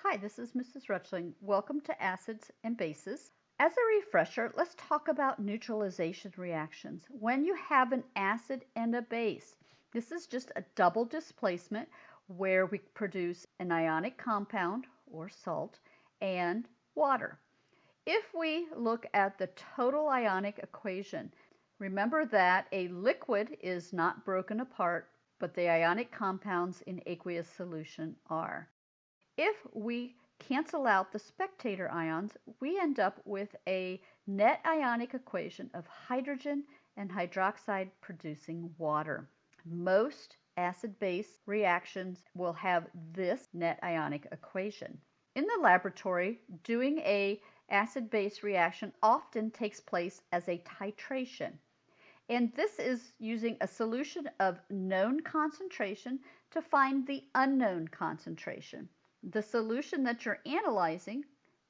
Hi, this is Mrs. Rutchling. Welcome to Acids and Bases. As a refresher, let's talk about neutralization reactions. When you have an acid and a base, this is just a double displacement where we produce an ionic compound or salt and water. If we look at the total ionic equation, remember that a liquid is not broken apart, but the ionic compounds in aqueous solution are. If we cancel out the spectator ions, we end up with a net ionic equation of hydrogen and hydroxide producing water. Most acid-base reactions will have this net ionic equation. In the laboratory, doing a acid-base reaction often takes place as a titration. And this is using a solution of known concentration to find the unknown concentration. The solution that you're analyzing,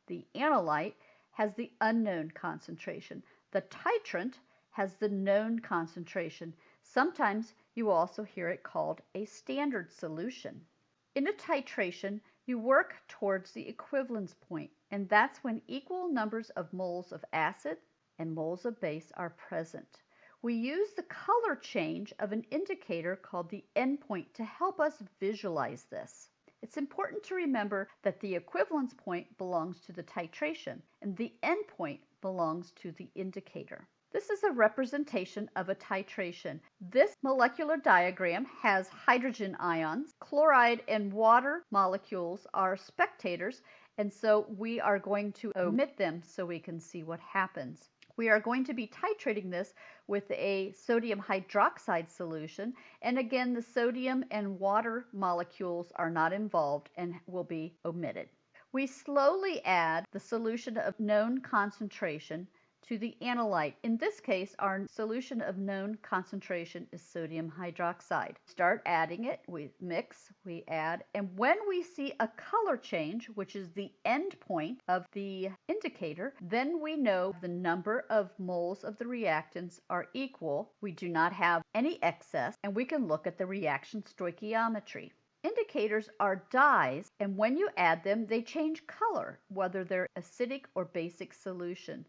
the analyte, has the unknown concentration. The titrant has the known concentration. Sometimes you also hear it called a standard solution. In a titration, you work towards the equivalence point, and that's when equal numbers of moles of acid and moles of base are present. We use the color change of an indicator called the endpoint to help us visualize this. It's important to remember that the equivalence point belongs to the titration and the endpoint belongs to the indicator. This is a representation of a titration. This molecular diagram has hydrogen ions. Chloride and water molecules are spectators, and so we are going to omit them so we can see what happens. We are going to be titrating this with a sodium hydroxide solution, and again the sodium and water molecules are not involved and will be omitted. We slowly add the solution of known concentration to the analyte. In this case, our solution of known concentration is sodium hydroxide. Start adding it, we mix, we add, and when we see a color change, which is the end point of the indicator, then we know the number of moles of the reactants are equal. We do not have any excess, and we can look at the reaction stoichiometry. Indicators are dyes, and when you add them, they change color, whether they're acidic or basic solution.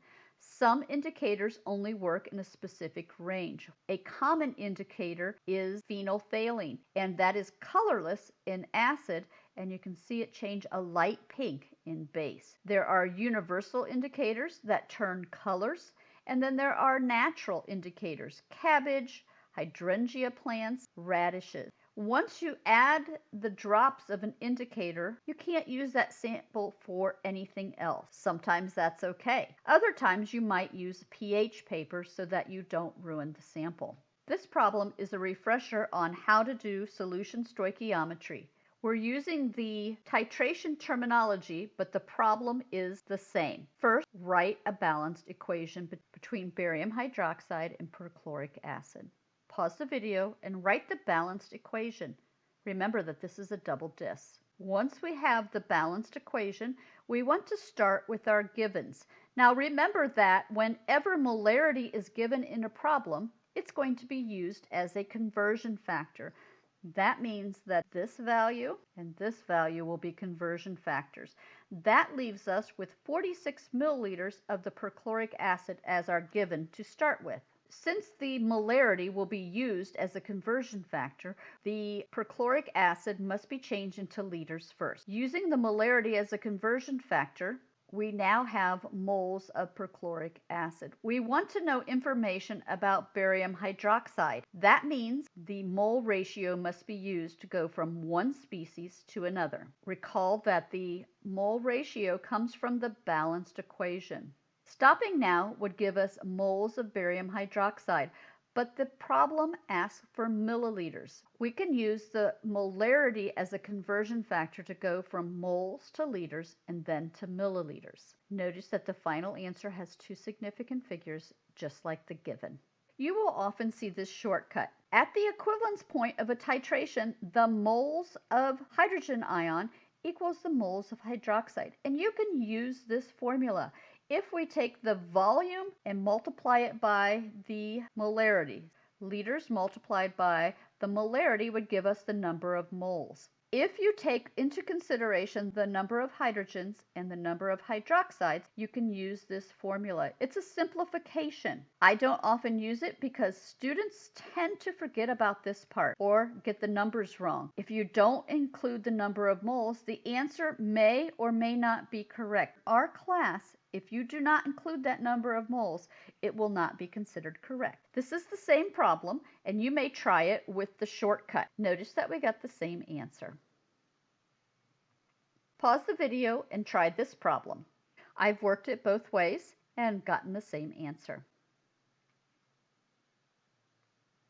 Some indicators only work in a specific range. A common indicator is phenolphthalein, and that is colorless in acid, and you can see it change a light pink in base. There are universal indicators that turn colors, and then there are natural indicators, cabbage, hydrangea plants, radishes. Once you add the drops of an indicator, you can't use that sample for anything else. Sometimes that's okay. Other times you might use a pH paper so that you don't ruin the sample. This problem is a refresher on how to do solution stoichiometry. We're using the titration terminology, but the problem is the same. First, write a balanced equation between barium hydroxide and perchloric acid. Pause the video and write the balanced equation. Remember that this is a double dis. Once we have the balanced equation, we want to start with our givens. Now remember that whenever molarity is given in a problem, it's going to be used as a conversion factor. That means that this value and this value will be conversion factors. That leaves us with 46 milliliters of the perchloric acid as our given to start with. Since the molarity will be used as a conversion factor, the perchloric acid must be changed into liters first. Using the molarity as a conversion factor, we now have moles of perchloric acid. We want to know information about barium hydroxide. That means the mole ratio must be used to go from one species to another. Recall that the mole ratio comes from the balanced equation. Stopping now would give us moles of barium hydroxide, but the problem asks for milliliters. We can use the molarity as a conversion factor to go from moles to liters and then to milliliters. Notice that the final answer has two significant figures, just like the given. You will often see this shortcut. At the equivalence point of a titration, the moles of hydrogen ion equals the moles of hydroxide, and you can use this formula. If we take the volume and multiply it by the molarity, liters multiplied by the molarity would give us the number of moles. If you take into consideration the number of hydrogens and the number of hydroxides, you can use this formula. It's a simplification. I don't often use it because students tend to forget about this part or get the numbers wrong. If you don't include the number of moles, the answer may or may not be correct. Our class, if you do not include that number of moles, it will not be considered correct. This is the same problem, and you may try it with the shortcut. Notice that we got the same answer. Pause the video and try this problem. I've worked it both ways and gotten the same answer.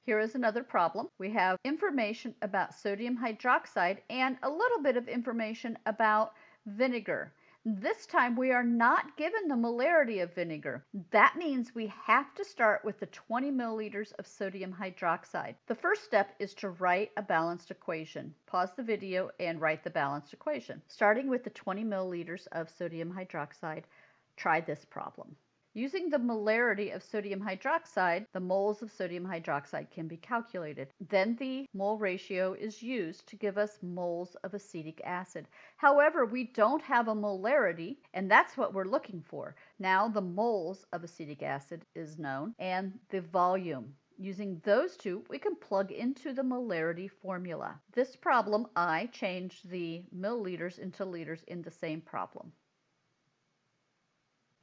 Here is another problem. We have information about sodium hydroxide and a little bit of information about vinegar. This time we are not given the molarity of vinegar. That means we have to start with the 20 milliliters of sodium hydroxide. The first step is to write a balanced equation. Pause the video and write the balanced equation. Starting with the 20 milliliters of sodium hydroxide, try this problem. Using the molarity of sodium hydroxide, the moles of sodium hydroxide can be calculated. Then the mole ratio is used to give us moles of acetic acid. However, we don't have a molarity, and that's what we're looking for. Now the moles of acetic acid is known, and the volume. Using those two, we can plug into the molarity formula. This problem, I changed the milliliters into liters in the same problem.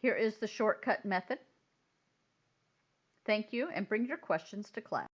Here is the shortcut method. Thank you, and bring your questions to class.